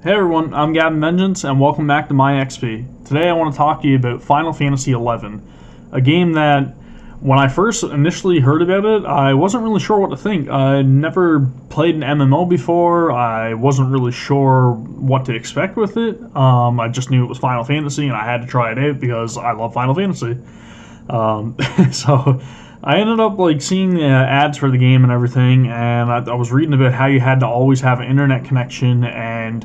Hey everyone, I'm Gavin Vengeance, and welcome back to MyXP. Today I want to talk to you about Final Fantasy XI, a game that, when I first initially heard about it, I wasn't really sure what to think. I'd never played an MMO before, I wasn't really sure what to expect with it. I just knew it was Final Fantasy, and I had to try it out because I love Final Fantasy. Um, so I ended up seeing the ads for the game and everything, and I was reading about how you had to always have an internet connection, and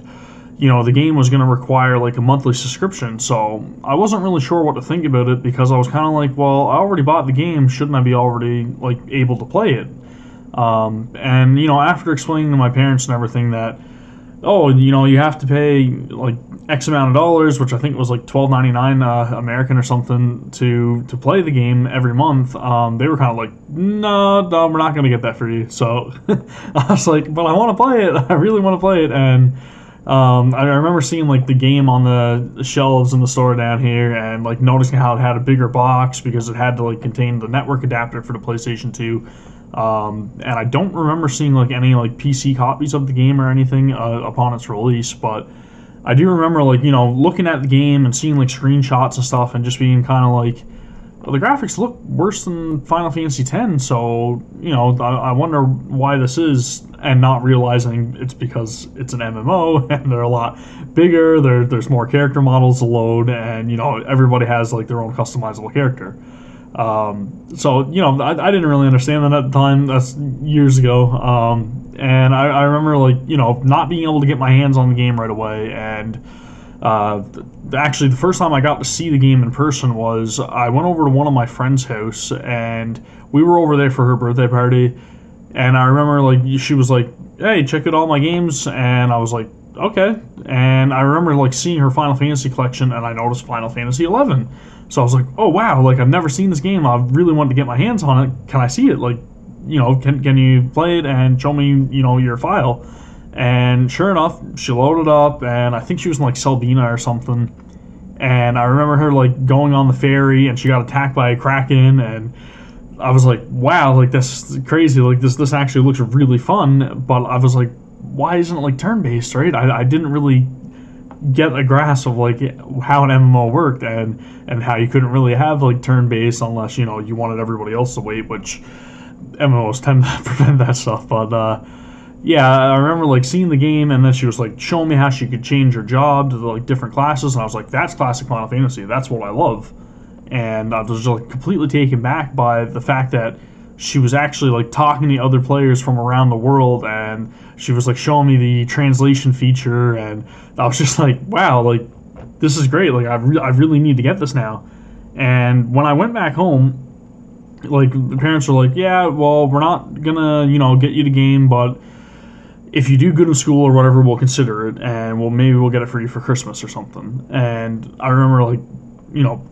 the game was going to require like a monthly subscription. So I wasn't really sure what to think about it because I was kind of like, well, I already bought the game, shouldn't I be already like able to play it? And after explaining to my parents and everything that, oh, you have to pay like X amount of dollars, which I think was like $12.99 American or something to play the game every month. They were kind of like, no, we're not going to get that for you. So I was like, but I want to play it. I really want to play it. And I remember seeing like the game on the shelves in the store down here, and like noticing how it had a bigger box because it had to like contain the network adapter for the PlayStation 2. And I don't remember seeing like any like PC copies of the game or anything upon its release, but I do remember like looking at the game and seeing like screenshots and stuff, and just being kind of like, well, the graphics look worse than Final Fantasy X, so I wonder why this is, and not realizing it's because it's an MMO and they're a lot bigger. There's more character models to load, and everybody has like their own customizable character. So I didn't really understand that at the time. That's years ago, and I remember like not being able to get my hands on the game right away, and actually the first time I got to see the game in person was I went over to one of my friend's house, and we were over there for her birthday party, and I remember like she was like, hey, check out all my games, and I was like, okay. And I remember like seeing her Final Fantasy collection, and I noticed Final Fantasy XI. So I was like, oh wow, like I've never seen this game, I really wanted to get my hands on it, can I see it? Like, can you play it and show me your file? And sure enough, she loaded up, and I think she was in like Selbina or something. And I remember her like going on the ferry, and she got attacked by a kraken, and I was like, wow, like this is crazy, like this actually looks really fun. But I was like, why isn't it like turn-based, right? I didn't really get a grasp of like how an MMO worked, and how you couldn't really have like turn-based unless you wanted everybody else to wait, which MMOs tend to prevent that stuff. But yeah, I remember like seeing the game, and then she was like showing me how she could change her job to the like different classes, and I was like, that's classic Final Fantasy, that's what I love. And I was just like completely taken back by the fact that she was actually like talking to other players from around the world, and she was like showing me the translation feature, and I was just like, wow, like this is great, like I really need to get this now. And when I went back home, like the parents were like, yeah, well, we're not gonna get you the game, but if you do good in school or whatever, we'll consider it, and maybe we'll get it for you for Christmas or something. And I remember like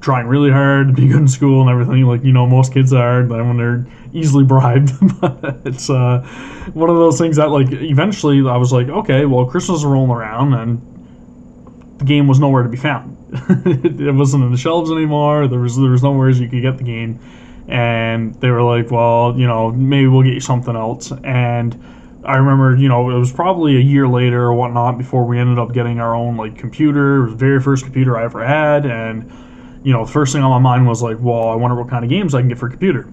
trying really hard to be good in school and everything, like most kids are when they're easily bribed. But it's one of those things that like eventually I was like, okay, well, Christmas is rolling around, and the game was nowhere to be found. It wasn't in the shelves anymore. There was nowhere you could get the game, and they were like, well, maybe we'll get you something else. And I remember, it was probably a year later or whatnot before we ended up getting our own like computer. It was the very first computer I ever had, and the first thing on my mind was like, well, I wonder what kind of games I can get for a computer.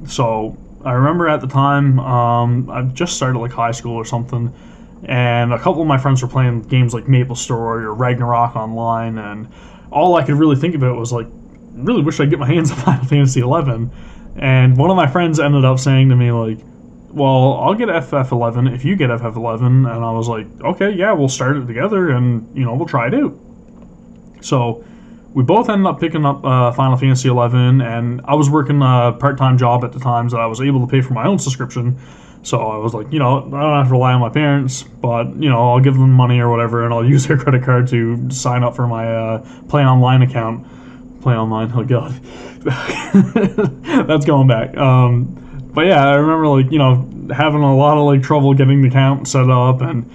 So I remember at the time, I just started like high school or something, and a couple of my friends were playing games like MapleStory or Ragnarok Online, and all I could really think about was like, really wish I could get my hands on Final Fantasy XI. And one of my friends ended up saying to me like, well, I'll get FF11 if you get FF11. And I was like, okay, yeah, we'll start it together, and we'll try it out. So we both ended up picking up Final Fantasy XI, and I was working a part-time job at the time, so I was able to pay for my own subscription. So I was like, I don't have to rely on my parents, but I'll give them money or whatever, and I'll use their credit card to sign up for my Play Online account. Play Online, oh god. That's going back. But yeah, I remember like having a lot of like trouble getting the account set up, and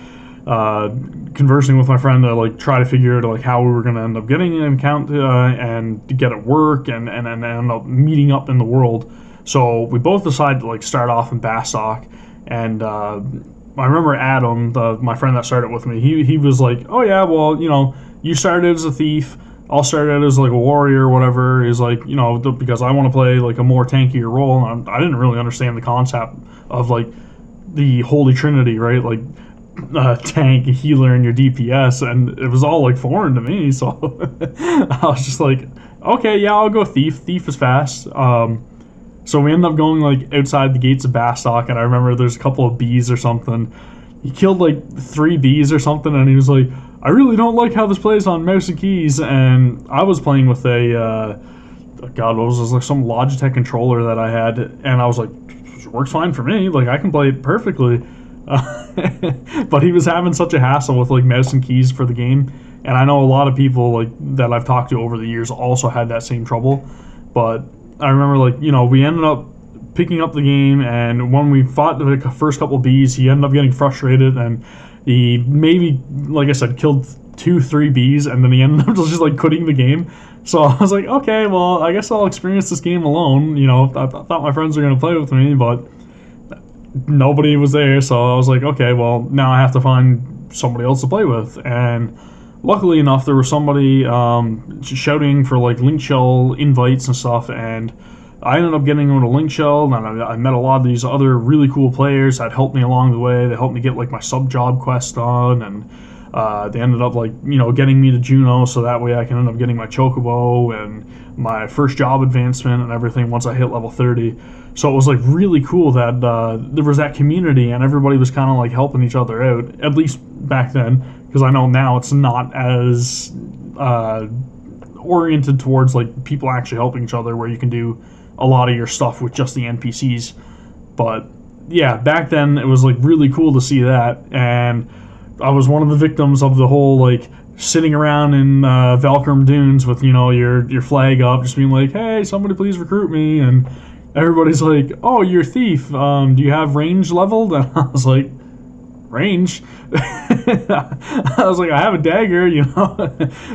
conversing with my friend to like try to figure out like how we were going to end up getting an account and to get it work, and end up meeting up in the world. So we both decided to like start off in Bastock, and I remember Adam, my friend that started with me. He was like, "Oh yeah, well, you started as a thief. I'll start out as like a warrior or whatever." Is like, because I want to play like a more tankier role. And I didn't really understand the concept of like the Holy Trinity, right? Like tank, healer, and your DPS, and it was all like foreign to me. So I was just like, okay, yeah, I'll go thief. Thief is fast. So we ended up going like outside the gates of Bastock, and I remember there's a couple of bees or something. He killed like 3 bees or something, and he was like, "I really don't like how this plays on mouse and keys." And I was playing with a God, what was this, like some Logitech controller that I had, and I was like, "It works fine for me. Like I can play it perfectly." But he was having such a hassle with like mouse and keys for the game, and I know a lot of people like that I've talked to over the years also had that same trouble. But I remember like we ended up picking up the game, and when we fought the first couple of bees, he ended up getting frustrated, and he maybe, like I said, killed 2-3 bees, and then he ended up just like quitting the game. So I was like, okay, well, I guess I'll experience this game alone. I thought my friends were gonna play with me, but nobody was there. So I was like, okay, well, now I have to find somebody else to play with. And luckily enough, there was somebody shouting for like link shell invites and stuff, and I ended up getting on a link shell, and I met a lot of these other really cool players that helped me along the way. They helped me get like my sub job quest done, and they ended up like getting me to Juno, so that way I can end up getting my chocobo and my first job advancement and everything once I hit level 30. So it was like really cool that there was that community, and everybody was kind of like helping each other out, at least back then, because I know now it's not as oriented towards like people actually helping each other, where you can do a lot of your stuff with just the NPCs. But yeah, back then it was like really cool to see that, and I was one of the victims of the whole like sitting around in Valkyrum Dunes with your flag up, just being like, "Hey, somebody please recruit me," and everybody's like, "Oh, you're a thief. Do you have range leveled?" And I was like, "Range?" I was like, "I have a dagger,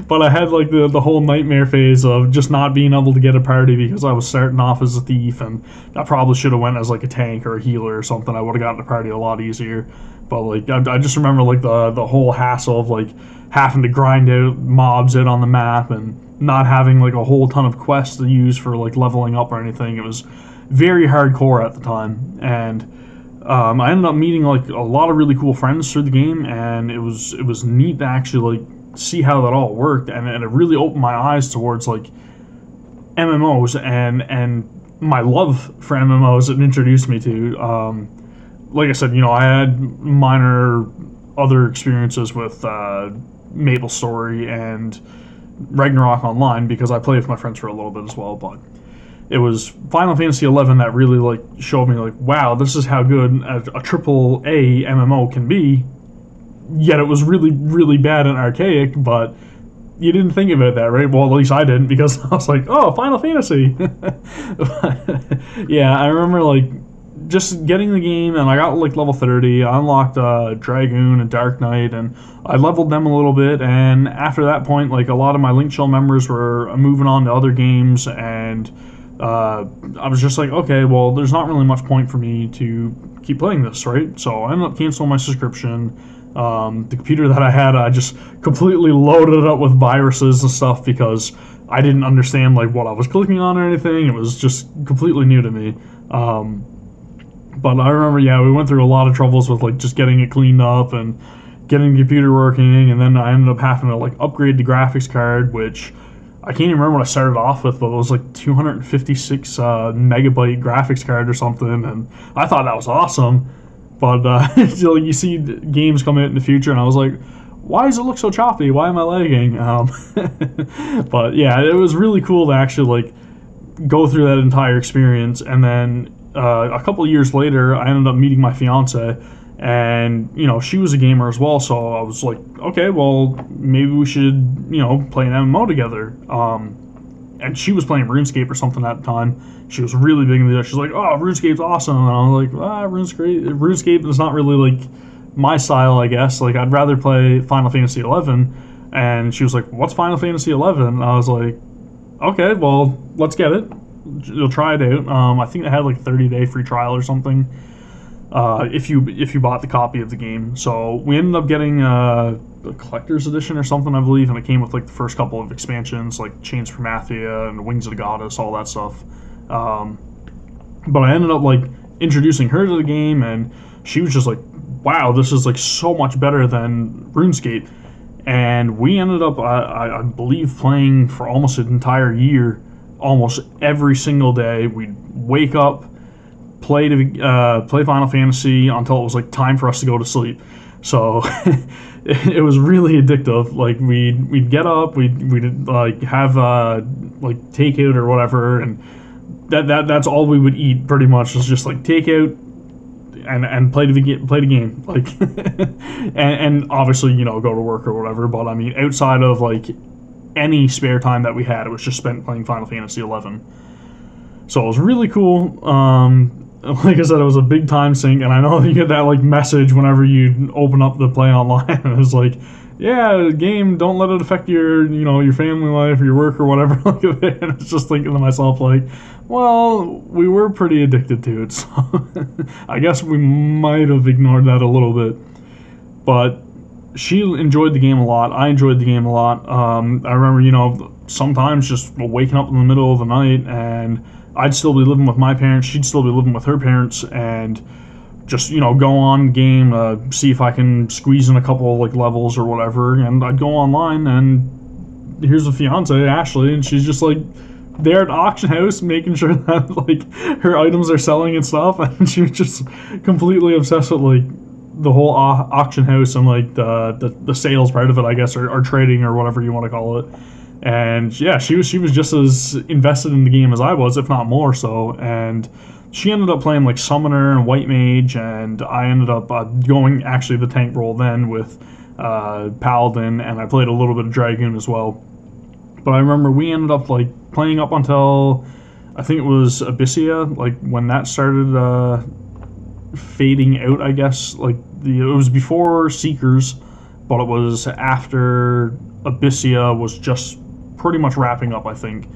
but I had like the whole nightmare phase of just not being able to get a party because I was starting off as a thief, and I probably should have went as like a tank or a healer or something. I would have gotten a party a lot easier. But like I just remember like the whole hassle of like having to grind out mobs out on the map and not having like a whole ton of quests to use for like leveling up or anything. It was very hardcore at the time, and I ended up meeting like a lot of really cool friends through the game, and it was neat to actually like see how that all worked, and it really opened my eyes towards like MMOs and my love for MMOs. It introduced me to. Like I said, I had minor other experiences with MapleStory and Ragnarok Online because I played with my friends for a little bit as well, but it was Final Fantasy 11 that really like showed me like, wow, this is how good a triple A MMO can be. Yet it was really, really bad and archaic, but you didn't think about that, right? Well, at least I didn't, because I was like, oh, Final Fantasy. Yeah, I remember like just getting the game, and I got like level 30. I unlocked Dragoon and Dark Knight, and I leveled them a little bit. And after that point, like a lot of my Link Shell members were moving on to other games, and I was just like, okay, well, there's not really much point for me to keep playing this, right? So I ended up canceling my subscription. The computer that I had, I just completely loaded it up with viruses and stuff because I didn't understand like what I was clicking on or anything. It was just completely new to me. But I remember, yeah, we went through a lot of troubles with like just getting it cleaned up and getting the computer working, and then I ended up having to like upgrade the graphics card, which I can't even remember what I started off with, but it was like 256 megabyte graphics card or something, and I thought that was awesome. But you see games come out in the future, and I was like, why does it look so choppy? Why am I lagging? But yeah, it was really cool to actually like go through that entire experience. And then a couple of years later, I ended up meeting my fiance, and she was a gamer as well. So I was like, okay, well, maybe we should play an MMO together. And she was playing RuneScape or something at the time. She was really big into it. She's like, oh, RuneScape's awesome. And I was like, RuneScape is not really like my style, I guess. Like, I'd rather play Final Fantasy 11. And she was like, what's Final Fantasy 11? And I was like, okay, well, let's get it. You'll try it out. I think it had like a 30-day free trial or something. if you bought the copy of the game. So we ended up getting a collector's edition or something, I believe, and it came with like the first couple of expansions, like Chains for Mathia and Wings of the Goddess, all that stuff. But I ended up like introducing her to the game, and she was just like, wow, this is like so much better than RuneScape. And we ended up, I believe, playing for almost an entire year, almost every single day. We'd wake up, play Final Fantasy until it was like time for us to go to sleep. So it was really addictive. Like we'd get up, we'd like have like takeout or whatever, and that's all we would eat pretty much, was just like takeout and play the game, like and obviously, you know, go to work or whatever. But I mean, outside of like any spare time that we had, it was just spent playing Final Fantasy 11. So it was really cool. Like I said, it was a big time sink, and I know you get that like message whenever you open up the play online, and it was like, yeah, game, don't let it affect your, you know, your family life or your work or whatever. And it's just thinking to myself like, well, we were pretty addicted to it, so I guess we might have ignored that a little bit. But she enjoyed the game a lot. I enjoyed the game a lot. I remember, you know, sometimes just waking up in the middle of the night, and I'd still be living with my parents, she'd still be living with her parents, and just, you know, go on game, see if I can squeeze in a couple like levels or whatever, and I'd go online, and here's a fiance, Ashley, and she's just like there at the auction house making sure that like her items are selling and stuff, and she was just completely obsessed with like the whole auction house and like the sales part of it, I guess, or trading or whatever you want to call it. And yeah, she was just as invested in the game as I was, if not more so. And she ended up playing like Summoner and White Mage, and I ended up going actually the tank role then with Paladin, and I played a little bit of Dragoon as well. But I remember we ended up like playing up until I think it was Abyssia, like when that started fading out, I guess. Like it was before Seekers, but it was after Abyssia was just pretty much wrapping up, I think.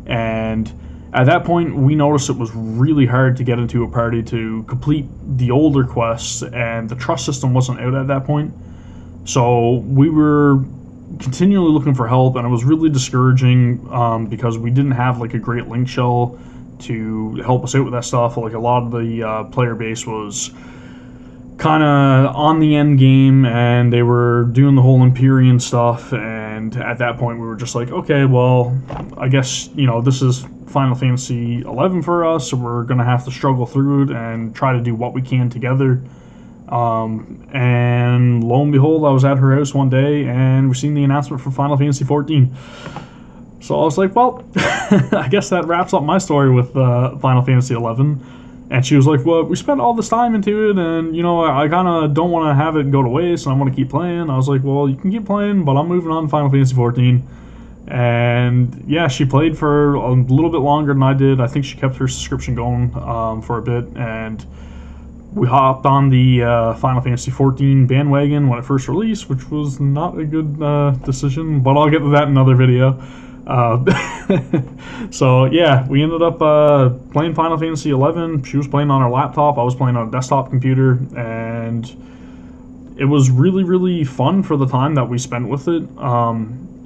And at that point, we noticed it was really hard to get into a party to complete the older quests, and the trust system wasn't out at that point. So we were continually looking for help, and it was really discouraging because we didn't have like a great link shell to help us out with that stuff. Like a lot of the player base was kind of on the end game, and they were doing the whole Empyrean stuff, and at that point we were just like, okay, well, I guess, you know, this is Final Fantasy 11 for us, so we're gonna have to struggle through it and try to do what we can together. And lo and behold, I was at her house one day, and we seen the announcement for Final Fantasy 14. So I was like, well, I guess that wraps up my story with Final Fantasy 11. And she was like, well, we spent all this time into it, and, you know, I kind of don't want to have it go to waste, and I want to keep playing. I was like, well, you can keep playing, but I'm moving on to Final Fantasy 14. And, yeah, she played for a little bit longer than I did. I think she kept her subscription going for a bit, and we hopped on the Final Fantasy 14 bandwagon when it first released, which was not a good decision, but I'll get to that in another video. So yeah, we ended up playing Final Fantasy 11. She was playing on her laptop, I was playing on a desktop computer, and it was really, really fun for the time that we spent with it.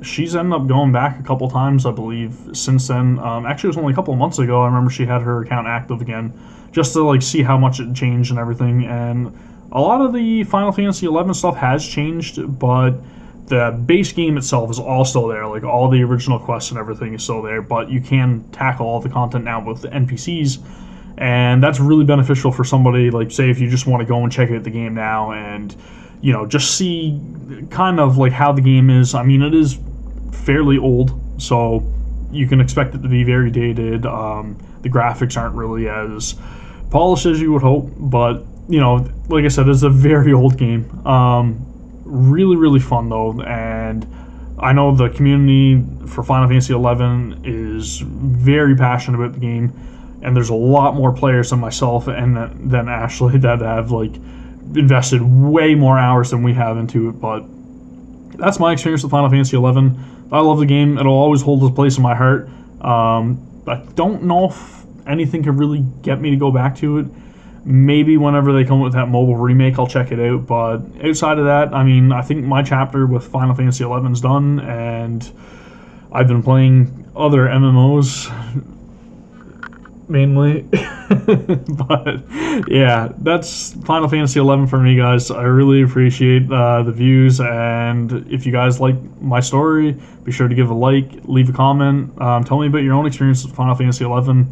She's ended up going back a couple times, I believe, since then. Actually, it was only a couple of months ago. I remember she had her account active again, just to like see how much it changed and everything. And a lot of the Final Fantasy 11 stuff has changed, but the base game itself is all still there. Like all the original quests and everything is still there, but you can tackle all the content now with the NPCs, and that's really beneficial for somebody like, say, if you just want to go and check out the game now and, you know, just see kind of like how the game is. I mean, it is fairly old, so you can expect it to be very dated. The graphics aren't really as polished as you would hope, but, you know, like I said, it's a very old game. Really, really fun though, and I know the community for Final Fantasy 11 is very passionate about the game, and there's a lot more players than myself and than Ashley that have like invested way more hours than we have into it. But that's my experience with Final Fantasy 11. I love the game. It'll always hold a place in my heart. I don't know if anything can really get me to go back to it. Maybe whenever they come with that mobile remake, I'll check it out. But outside of that, I mean, I think my chapter with Final Fantasy XI is done, and I've been playing other MMOs mainly. But yeah, that's Final Fantasy XI for me, guys. I really appreciate the views, and if you guys like my story, be sure to give a like, leave a comment, tell me about your own experience with Final Fantasy XI.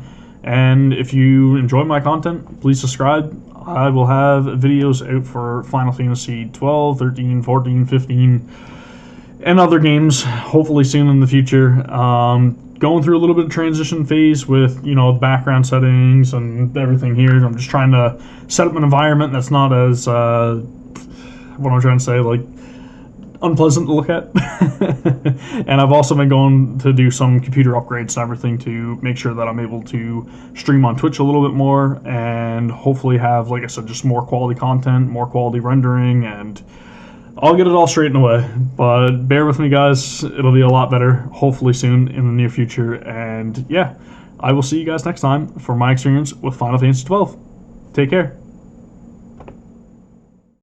And if you enjoy my content, please subscribe. I will have videos out for Final Fantasy 12, 13, 14, 15, and other games, hopefully soon in the future. Going through a little bit of transition phase with, background settings and everything here. I'm just trying to set up an environment that's not as, what I'm trying to say, like, unpleasant to look at. And I've also been going to do some computer upgrades and everything to make sure that I'm able to stream on Twitch a little bit more and hopefully have, like I said, just more quality content, more quality rendering, and I'll get it all straightened away. But bear with me, guys. It'll be a lot better, hopefully soon in the near future. And yeah, I will see you guys next time for my experience with Final Fantasy 12. Take care.